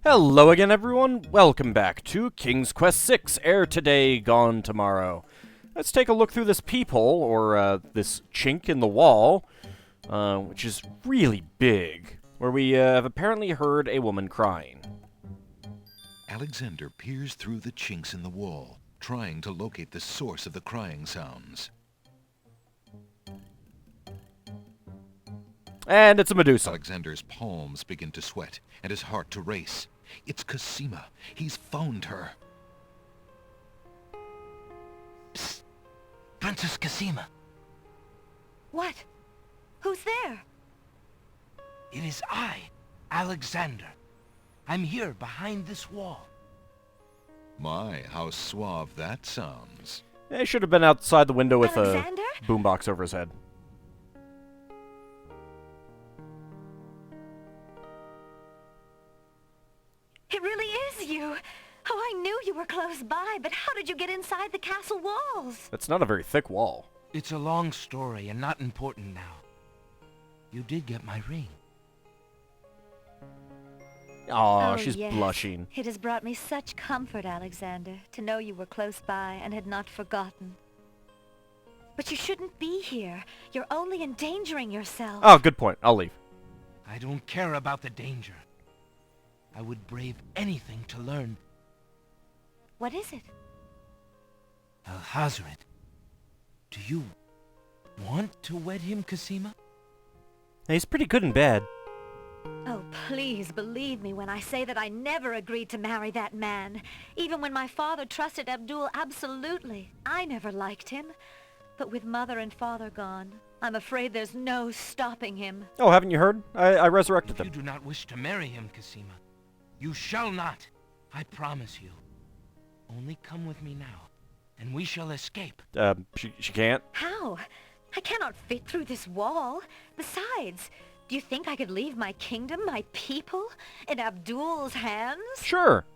Hello again, everyone. Welcome back to King's Quest VI, Heir Today, Gone Tomorrow. Let's take a look through this peephole, or this chink in the wall, which is really big, where we have apparently heard a woman crying. Alexander peers through the chinks in the wall, trying to locate the source of the crying sounds. And it's a Medusa. Alexander's palms begin to sweat, and his heart to race. It's Cosima. He's found her. Psst. Princess Cosima. What? Who's there? It is I, Alexander. I'm here behind this wall. My, how suave that sounds. He should have been outside the window with Alexander? a boombox over his head. It really is you. Oh, I knew you were close by, but how did you get inside the castle walls? That's not a very thick wall. It's a long story and not important now. You did get my ring. Aw, Oh, she's yes. blushing. It has brought me such comfort, Alexander, to know you were close by and had not forgotten. But you shouldn't be here. You're only endangering yourself. Oh, good point. I'll leave. I don't care about the danger. I would brave anything to learn. What is it? Alhazred. Do you want to wed him, Cosima? He's pretty good in bed. Oh, please believe me when I say that I never agreed to marry that man. Even when my father trusted Abdul absolutely. I never liked him. But with mother and father gone, I'm afraid there's no stopping him. Oh, haven't you heard? I resurrected If you them. do not wish to marry him, Cosima, you shall not. I promise you. Only come with me now, and we shall escape. She can't? How? I cannot fit through this wall. Besides, do you think I could leave my kingdom, my people, in Abdul's hands? Sure.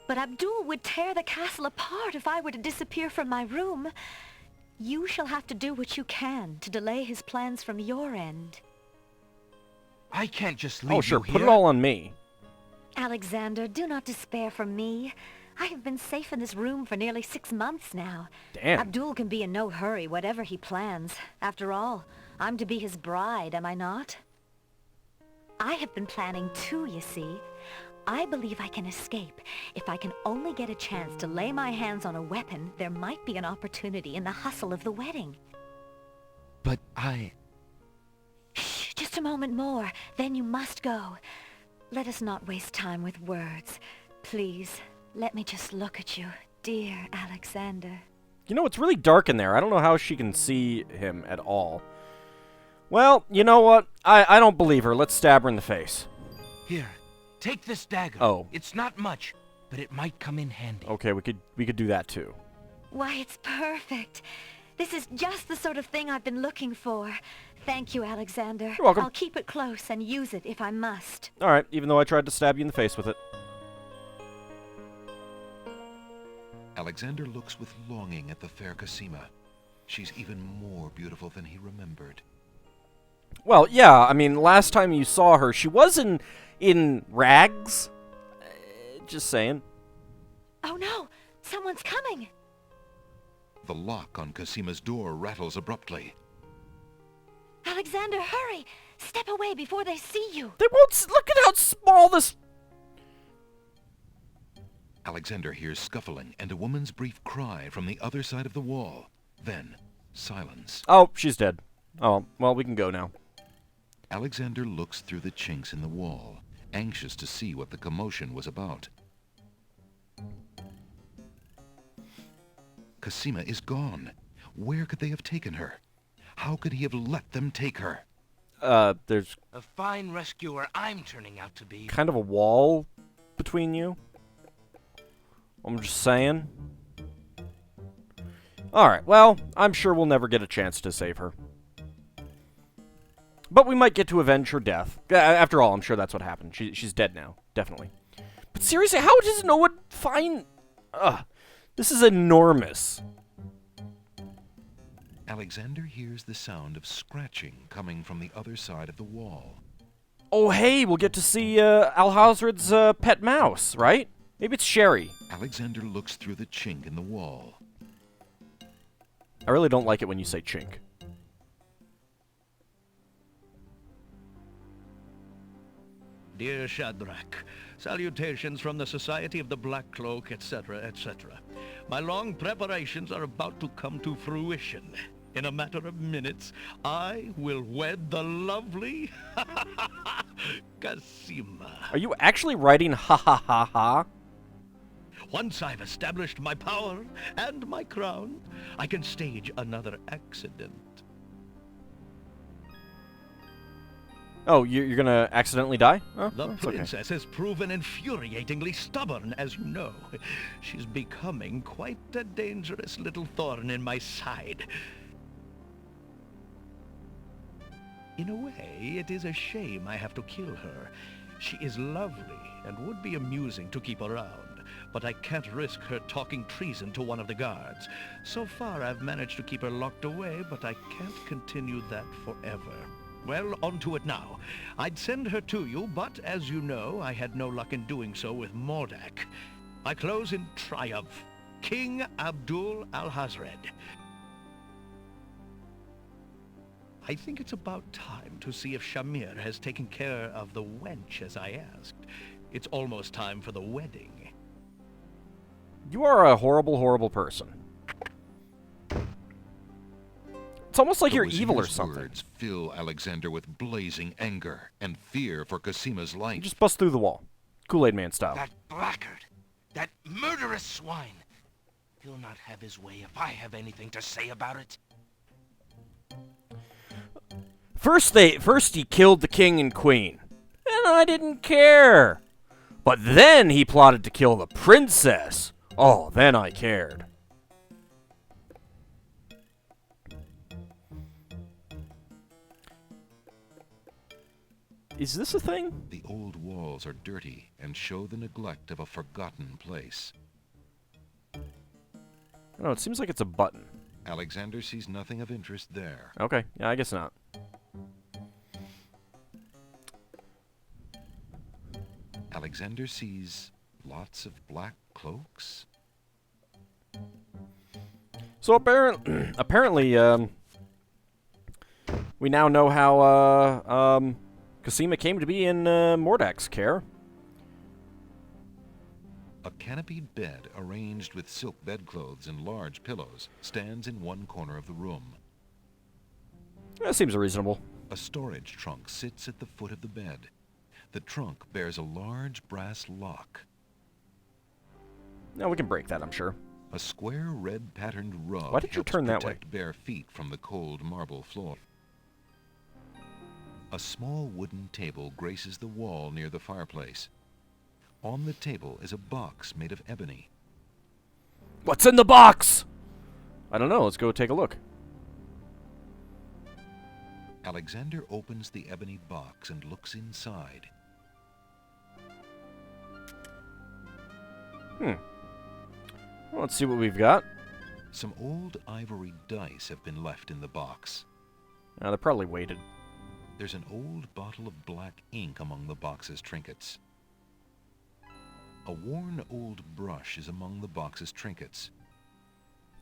But Abdul would tear the castle apart if I were to disappear from my room. You shall have to do what you can to delay his plans from your end. I can't just leave Oh, sure. you here. Put it all on me. Alexander, do not despair for me. I have been safe in this room for nearly 6 months now. Damn. Abdul can be in no hurry, whatever he plans. After all, I'm to be his bride, am I not? I have been planning too, you see. I believe I can escape. If I can only get a chance to lay my hands on a weapon, there might be an opportunity in the hustle of the wedding. But I... Shh, just a moment more, then you must go. Let us not waste time with words. Please, let me just look at you, dear Alexander. You know, it's really dark in there. I don't know how she can see him at all. Well, you know what? I don't believe her. Let's stab her in the face. Here, take this dagger. Oh. It's not much, but it might come in handy. Okay, we could do that too. Why, it's perfect. This is just the sort of thing I've been looking for. Thank you, Alexander. You're welcome. I'll keep it close and use it if I must. All right, even though I tried to stab you in the face with it. Alexander looks with longing at the fair Cosima. She's even more beautiful than he remembered. Well, yeah, I mean, last time you saw her, she was in rags. Just saying. Oh no! Someone's coming! The lock on Cosima's door rattles abruptly. Alexander, hurry! Step away before they see you! They won't look at how small this... Alexander hears scuffling and a woman's brief cry from the other side of the wall. Then, silence. Oh, she's dead. Oh, well, we can go now. Alexander looks through the chinks in the wall, anxious to see what the commotion was about. Cosima is gone. Where could they have taken her? How could he have let them take her? There's A fine rescuer I'm turning out to be. kind of a wall between you. I'm just saying. Alright, well, I'm sure we'll never get a chance to save her. But we might get to avenge her death. After all, I'm sure that's what happened. She's dead now. Definitely. But seriously, how does no one find... this is enormous. Alexander hears the sound of scratching coming from the other side of the wall. Oh, hey, we'll get to see Alhazred's pet mouse, right? Maybe it's Sherry. Alexander looks through the chink in the wall. I really don't like it when you say chink. Dear Shadrach, salutations from the Society of the Black Cloak, etc., etc. My long preparations are about to come to fruition. In a matter of minutes, I will wed the lovely Cosima. Are you actually writing ha ha ha ha? Once I've established my power and my crown, I can stage another accident. Oh, you're gonna accidentally die? Oh, The that's okay. princess has proven infuriatingly stubborn, as you know. She's becoming quite a dangerous little thorn in my side. In a way, it is a shame I have to kill her. She is lovely and would be amusing to keep around, but I can't risk her talking treason to one of the guards. So far, I've managed to keep her locked away, but I can't continue that forever. Well, on to it now. I'd send her to you, but as you know, I had no luck in doing so with Mordak. I close in triumph. King Abdul Alhazred. I think it's about time to see if Shamir has taken care of the wench as I asked. It's almost time for the wedding. You are a horrible, horrible person. It's almost like The you're evil or Wazir's something. words fill Alexander with blazing anger and fear for Cosima's life. Just bust through the wall. Kool-Aid Man style. That blackguard! That murderous swine! He'll not have his way if I have anything to say about it. First he killed the king and queen. And I didn't care. But then he plotted to kill the princess. Oh, then I cared. Is this a thing? The old walls are dirty and show the neglect of a forgotten place. No, it seems like it's a button. Alexander sees nothing of interest there. Okay, yeah, I guess not. Alexander sees lots of black cloaks. So apparently, we now know how Cosima came to be in Mordak's care. A canopied bed arranged with silk bedclothes and large pillows stands in one corner of the room. That seems reasonable. A storage trunk sits at the foot of the bed. The trunk bears a large brass lock. Now we can break that, I'm sure. A square red patterned rug Why did you helps turn that way? protect bare feet from the cold marble floor. A small wooden table graces the wall near the fireplace. On the table is a box made of ebony. What's in the box? I don't know. Let's go take a look. Alexander opens the ebony box and looks inside. Well, let's see what we've got. Some old ivory dice have been left in the box. They're probably weighted. There's an old bottle of black ink among the box's trinkets. A worn old brush is among the box's trinkets.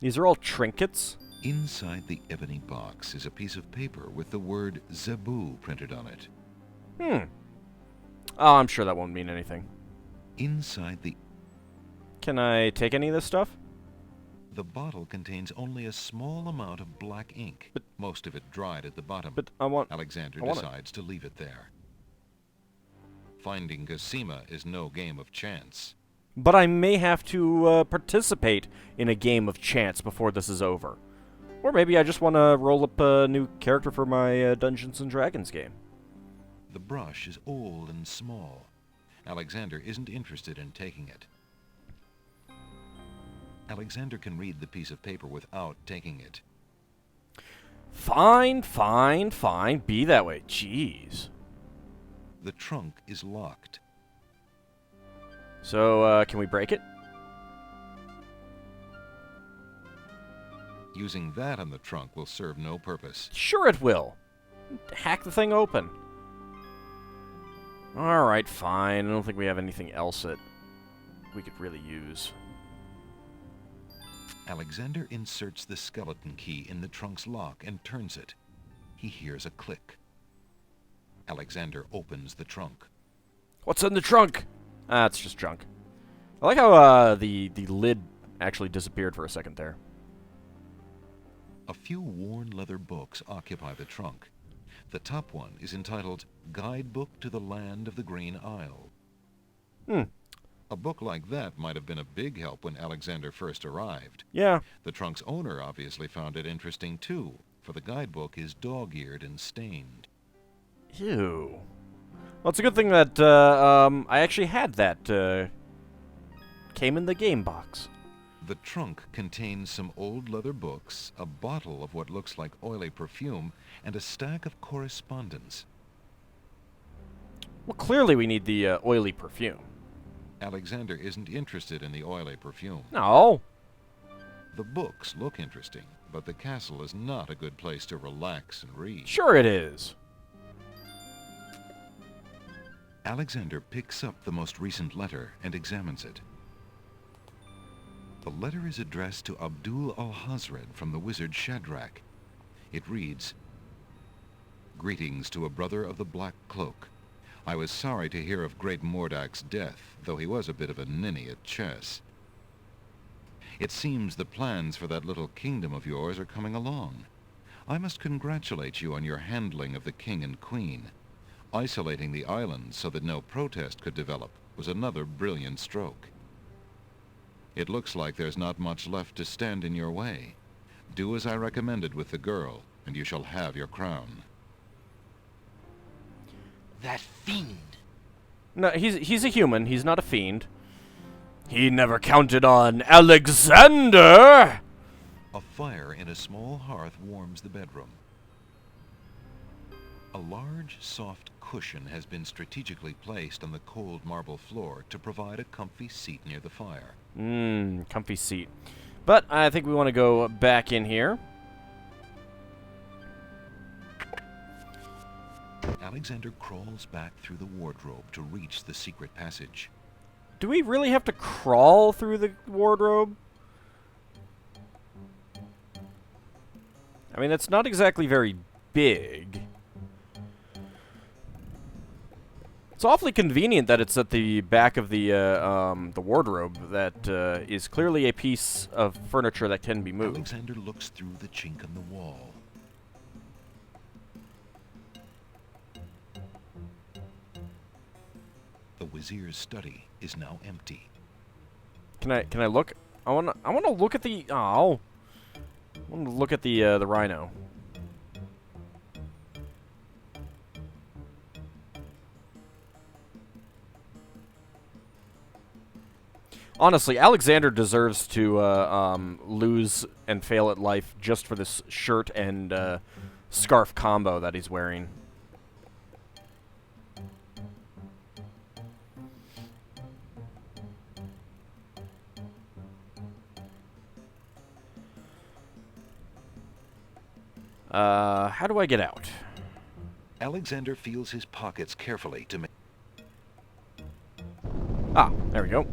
These are all trinkets? Inside the ebony box is a piece of paper with the word Zebu printed on it. Oh, I'm sure that won't mean anything. Inside the Can I take any of this stuff? bottle contains only a small amount of black ink, most of it dried at the bottom. But I want... Alexander I want it. decides to leave it there. Finding Cosima is no game of chance. But I may have to participate in a game of chance before this is over. Or maybe I just want to roll up a new character for my Dungeons & Dragons game. The brush is old and small. Alexander isn't interested in taking it. Alexander can read the piece of paper without taking it. Fine, fine, fine. Be that way. Jeez. The trunk is locked. So, can we break it? Using that on the trunk will serve no purpose. Sure it will. Hack the thing open. Alright, fine. I don't think we have anything else that we could really use. Alexander inserts the skeleton key in the trunk's lock and turns it. He hears a click. Alexander opens the trunk. What's in the trunk? Ah, it's just junk. I like how the lid actually disappeared for a second there. A few worn leather books occupy the trunk. The top one is entitled Guidebook to the Land of the Green Isle. A book like that might have been a big help when Alexander first arrived. Yeah. The trunk's owner obviously found it interesting too, for the guidebook is dog-eared and stained. Ew. Well, it's a good thing that I actually had that came in the game box. The trunk contains some old leather books, a bottle of what looks like oily perfume, and a stack of correspondence. Well, clearly we need the oily perfume. Alexander isn't interested in the oily perfume. No. The books look interesting, but the castle is not a good place to relax and read. Sure it is. Alexander picks up the most recent letter and examines it. The letter is addressed to Abdul Alhazred from the wizard Shadrach. It reads, "Greetings to a brother of the Black Cloak. I was sorry to hear of great Mordak's death, though he was a bit of a ninny at chess. It seems the plans for that little kingdom of yours are coming along. I must congratulate you on your handling of the king and queen. Isolating the islands so that no protest could develop was another brilliant stroke. It looks like there's not much left to stand in your way. Do as I recommended with the girl, and you shall have your crown." That fiend. No, he's a human. He's not a fiend. He never counted on Alexander! A fire in a small hearth warms the bedroom. A large, soft cushion has been strategically placed on the cold marble floor to provide a comfy seat near the fire. Comfy seat. But I think we want to go back in here. Alexander crawls back through the wardrobe to reach the secret passage. Do we really have to crawl through the wardrobe? I mean, it's not exactly very big. It's awfully convenient that it's at the back of the wardrobe that is clearly a piece of furniture that can be moved. Alexander looks through the chink in the wall. The Wazir's study is now empty. Can I look? I wanna look at the I wanna look at the rhino. Honestly, Alexander deserves to lose and fail at life just for this shirt and scarf combo that he's wearing. How do I get out? Alexander feels his pockets carefully to make... Ah, there we go.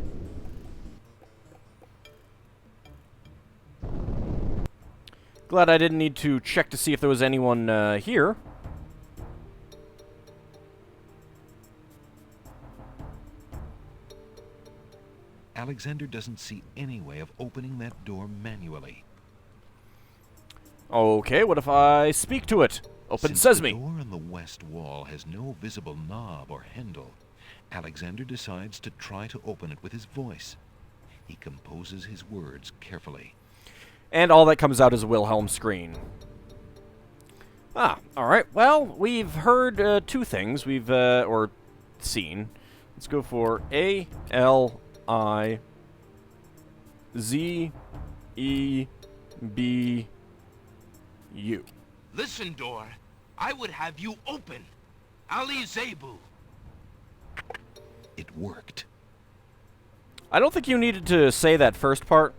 Glad I didn't need to check to see if there was anyone here. Alexander doesn't see any way of opening that door manually. Okay, what if I speak to it? Open Since sesame. the door on the west wall has no visible knob or handle, Alexander decides to try to open it with his voice. He composes his words carefully. And all that comes out is a Wilhelm scream. Ah, alright. Well, we've heard two things. We've, or seen. Let's go for A-L-I-Z-E-B-U. Listen, door. I would have you open. Ali Zebu. It worked. I don't think you needed to say that first part.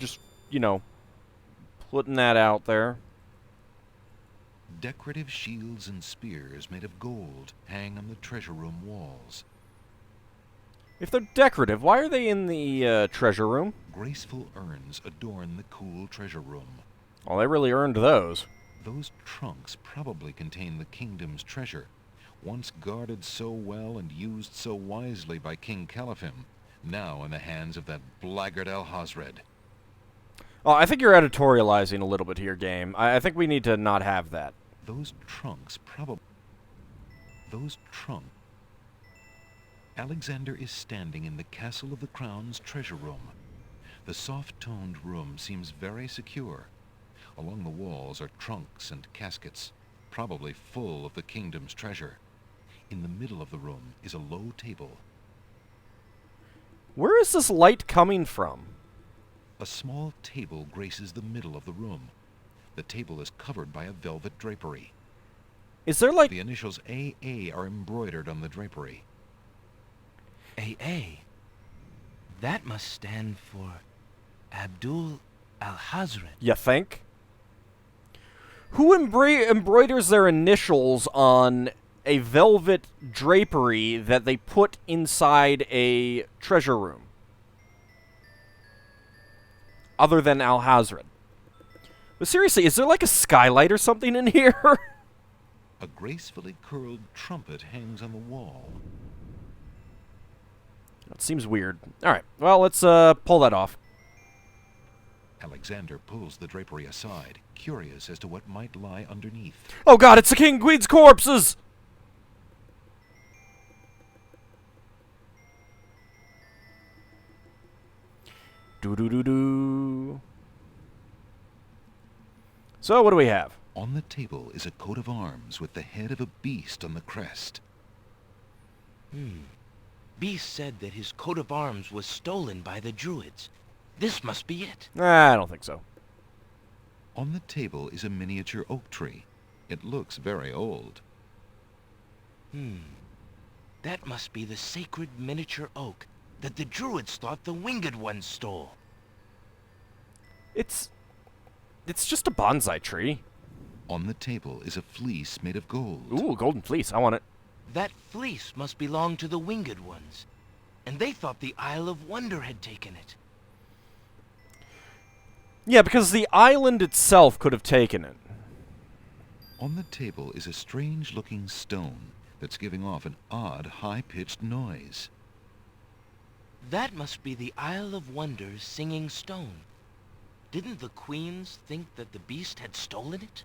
Just, you know, putting that out there. Decorative shields and spears made of gold hang on the treasure room walls. If they're decorative, why are they in the treasure room? Graceful urns adorn the cool treasure room. Well, they really earned those. Those trunks probably contain the kingdom's treasure, once guarded so well and used so wisely by King Caliphim, now in the hands of that blackguard Alhazred. Oh, I think you're editorializing a little bit here, game. I think we need to not have that. Those trunks probably... Those trunks... Alexander is standing in the Castle of the Crown's treasure room. The soft-toned room seems very secure. Along the walls are trunks and caskets, probably full of the kingdom's treasure. In the middle of the room is a low table. Where is this light coming from? A small table graces the middle of the room. The table is covered by a velvet drapery. Is there like... The initials AA are embroidered on the drapery. AA. That must stand for Abdul Alhazred. You think? Who embroiders their initials on a velvet drapery that they put inside a treasure room? Other than Alhazred. But seriously, is there like a skylight or something in here? A gracefully curled trumpet hangs on the wall. That seems weird. Alright, well, let's pull that off. Alexander pulls the drapery aside, curious as to what might lie underneath. Oh god, it's the King and Queen's corpses! Do-do-do-do. So, what do we have? On the table is a coat of arms with the head of a beast on the crest. Beast said that his coat of arms was stolen by the Druids. This must be it. I don't think so. On the table is a miniature oak tree. It looks very old. That must be the sacred miniature oak that the Druids thought the Winged Ones stole. It's just a bonsai tree. On the table is a fleece made of gold. Ooh, golden fleece. I want it. That fleece must belong to the Winged Ones, and they thought the Isle of Wonder had taken it. Yeah, because the island itself could have taken it. On the table is a strange-looking stone that's giving off an odd, high-pitched noise. That must be the Isle of Wonder's singing stone. Didn't the queens think that the beast had stolen it?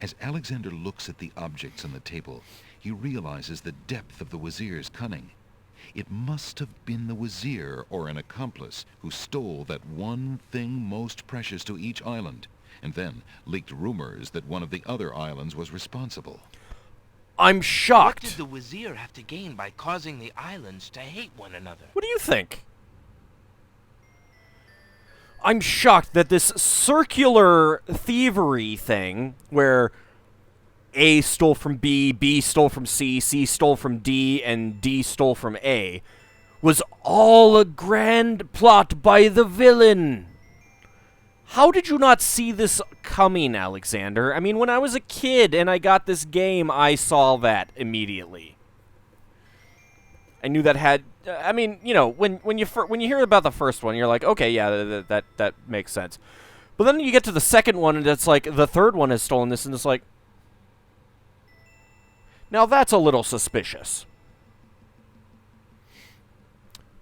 As Alexander looks at the objects on the table, he realizes the depth of the Wazir's cunning. It must have been the Wazir or an accomplice who stole that one thing most precious to each island, and then leaked rumors that one of the other islands was responsible. I'm shocked. What did the Wazir have to gain by causing the islands to hate one another? What do you think? I'm shocked that this circular thievery thing, where A stole from B, B stole from C, C stole from D, and D stole from A, was all a grand plot by the villain. How did you not see this coming, Alexander? I mean, when I was a kid and I got this game, I saw that immediately. I knew that had... I mean, you know, when you hear about the first one, you're like, okay, yeah, that makes sense. But then you get to the second one, and it's like, the third one has stolen this, and it's like... Now that's a little suspicious.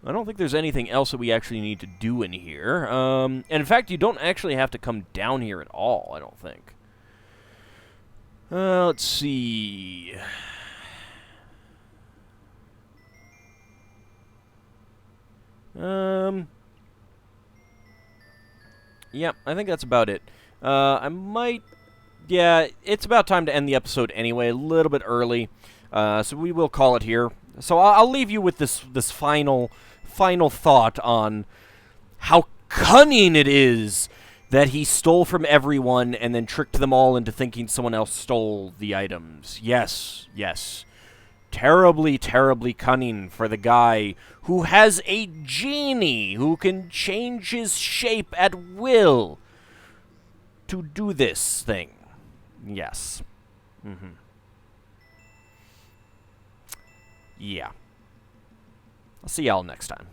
I don't think there's anything else that we actually need to do in here. And in fact, you don't actually have to come down here at all, I don't think. Let's see... Yeah, I think that's about it. I might... Yeah, it's about time to end the episode anyway, a little bit early. So we will call it here. So I'll leave you with this final thought on how cunning it is that he stole from everyone and then tricked them all into thinking someone else stole the items. Yes, yes. Terribly, terribly cunning for the guy who has a genie who can change his shape at will to do this thing. Yes. Mm-hmm. Yeah. I'll see y'all next time.